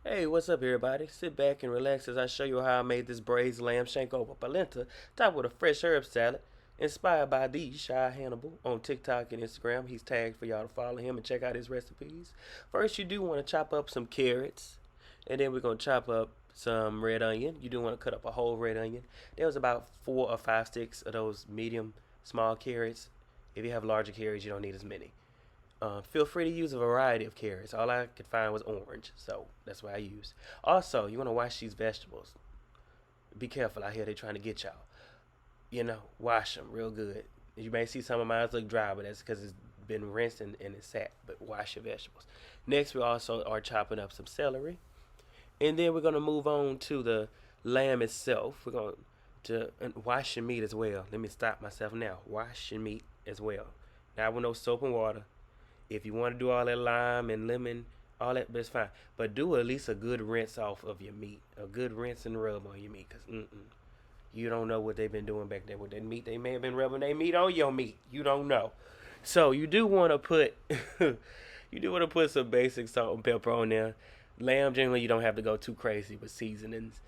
Hey, what's up, everybody? Sit back and relax as I show you how I made this braised lamb shank over polenta, topped with a fresh herb salad, inspired by the Shy Hannibal on TikTok and Instagram. He's tagged for y'all to follow him and check out his recipes. First, you do want to chop up some carrots, and then we're gonna chop up some red onion. You do want to cut up a whole red onion. There was about 4 or 5 sticks of those medium small carrots. If you have larger carrots, you don't need as many. Feel free to use a variety of carrots. All I could find was orange, so that's what I used. Also, you want to wash these vegetables. Be careful out here; they're trying to get y'all. Wash them real good. You may see some of mine look dry, but that's because it's been rinsed and it's sat. But wash your vegetables. Next, we also are chopping up some celery, and then we're gonna move on to the lamb itself. We're going to wash your meat as well. Let me stop myself now. Wash your meat as well. Now with no soap and water. If you want to do all that lime and lemon, all that, but it's fine. But do at least a good rinse off of your meat, a good rinse and rub on your meat, cause you don't know what they've been doing back there with that meat. They may have been rubbing their meat on your meat. You don't know. So you do want to put, you do want to put some basic salt and pepper on there. Lamb generally you don't have to go too crazy with seasonings.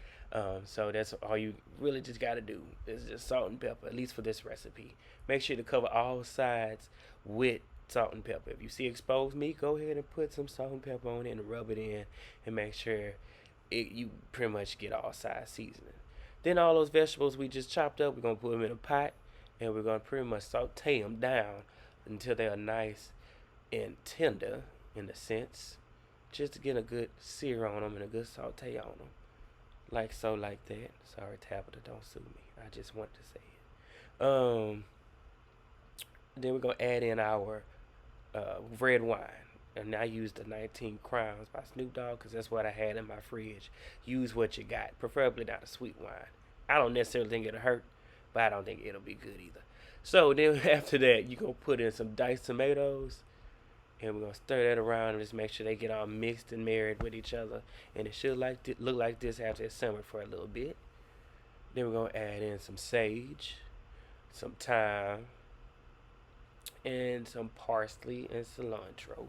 So that's all you really just got to do is just salt and pepper, at least for this recipe. Make sure to cover all sides with salt and pepper. If you see exposed meat, go ahead and put some salt and pepper on it and rub it in and make sure you pretty much get all sides seasoning. Then all those vegetables we just chopped up, we're going to put them in a pot and we're going to pretty much saute them down until they are nice and tender in a sense. Just to get a good sear on them and a good saute on them. Like so, like that. Sorry, Tabitha, don't sue me. I just want to say it. Then we're going to add in our red wine. And I used the 19 Crowns by Snoop Dogg because that's what I had in my fridge. Use what you got, preferably not a sweet wine. I don't necessarily think it'll hurt, but I don't think it'll be good either. So then after that, you're going to put in some diced tomatoes, and we're going to stir that around and just make sure they get all mixed and married with each other. And it should look like this after it's simmered for a little bit. Then we're going to add in some sage, some thyme, and some parsley and cilantro.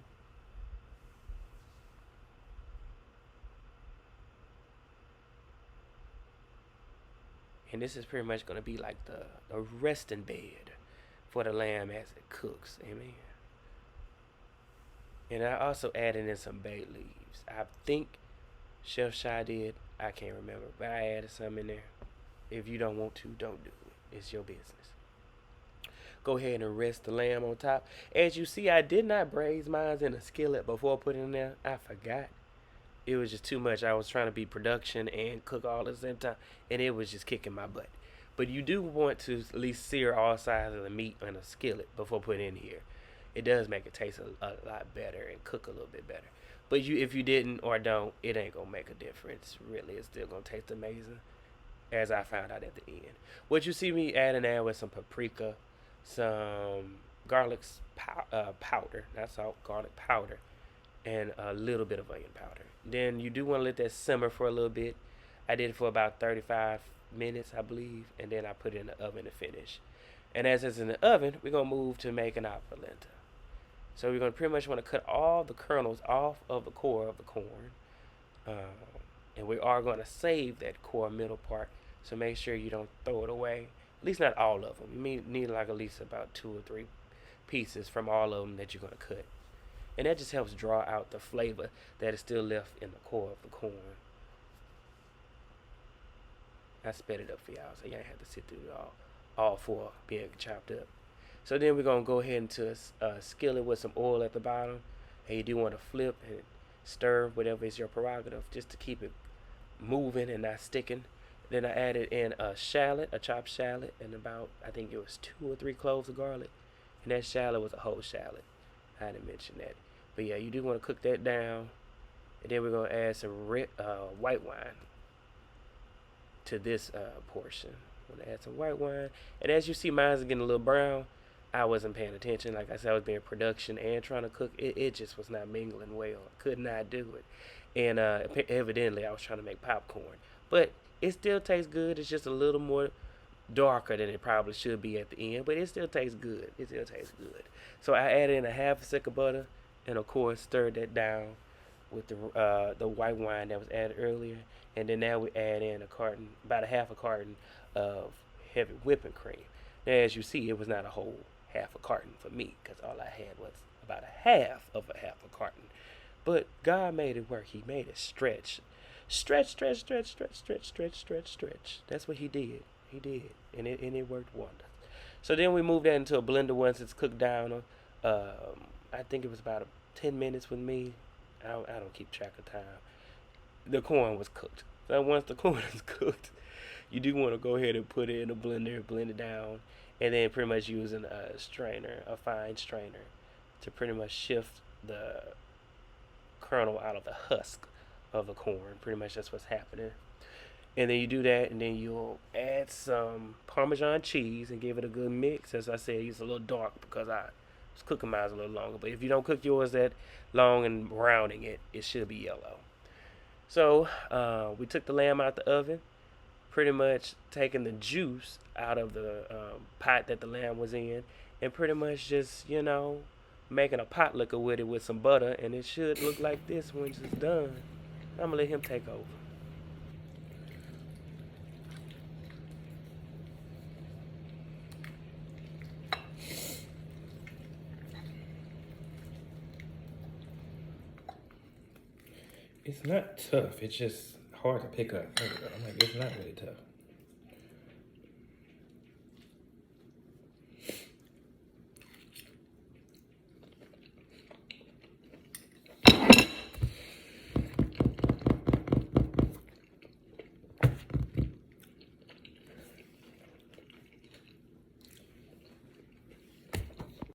And this is pretty much going to be like the resting bed for the lamb as it cooks. Amen. And I also added in some bay leaves. I think Chef Shy did. I can't remember. But I added some in there. If you don't want to, don't do it. It's your business. Go ahead and rest the lamb on top. As you see, I did not braise mine in a skillet before putting it in there. I forgot. It was just too much. I was trying to be production and cook all at the same time, and it was just kicking my butt. But you do want to at least sear all sides of the meat in a skillet before putting it in here. It does make it taste a lot better and cook a little bit better. But if you didn't or don't, it ain't gonna make a difference. Really, it's still gonna taste amazing, as I found out at the end. What you see me adding there with some paprika, some garlic powder, not salt, garlic powder, and a little bit of onion powder. Then you do want to let that simmer for a little bit. I did it for about 35 minutes, I believe, and then I put it in the oven to finish. And as it's in the oven, we're going to move to making our polenta. So we're going to pretty much want to cut all the kernels off of the core of the corn. And we are going to save that core middle part. So make sure you don't throw it away. At least not all of them. You need like at least about 2 or 3 pieces from all of them that you're going to cut. And that just helps draw out the flavor that is still left in the core of the corn. I sped it up for y'all, so y'all have to sit through all four being chopped up. So then we're gonna go ahead into a skillet with some oil at the bottom, and you do want to flip and stir whatever is your prerogative, just to keep it moving and not sticking. Then I added in a shallot, a chopped shallot, and about I think it was 2 or 3 cloves of garlic, and that shallot was a whole shallot. I didn't mention that, but yeah, you do want to cook that down, and then we're gonna add some white wine to this portion. I'm gonna add some white wine, and as you see, mine's getting a little brown. I wasn't paying attention. Like I said, I was being production and trying to cook. It just was not mingling well. I could not do it, and evidently I was trying to make popcorn, but it still tastes good. It's just a little more darker than it probably should be at the end, but it still tastes good. So I added in a half a stick of butter, and of course stirred that down with the white wine that was added earlier, and then now we add in a carton, about a half a carton of heavy whipping cream. Now, as you see, it was not a whole half a carton for me because all I had was about a half a carton. But God made it work. He made it stretch. Stretch, stretch, stretch, stretch, stretch, stretch, stretch, stretch. That's what he did. He did. And it worked wonders. So then we moved that into a blender once it's cooked down. I think it was about 10 minutes with me. I don't keep track of time. The corn was cooked. So once the corn is cooked, you do want to go ahead and put it in a blender, blend it down, and then pretty much using a strainer, a fine strainer, to pretty much shift the kernel out of the husk of the corn. Pretty much that's what's happening. And then you do that, and then you'll add some Parmesan cheese and give it a good mix. As I said, it's a little dark because I was cooking mine a little longer. But if you don't cook yours that long and browning it, it should be yellow. So we took the lamb out the oven, pretty much taking the juice out of the pot that the lamb was in, and pretty much just, making a pot liquor with it with some butter, and it should look like this when it's done. I'm gonna let him take over. It's not tough. It's just hard to pick up. I'm like, it's not really tough.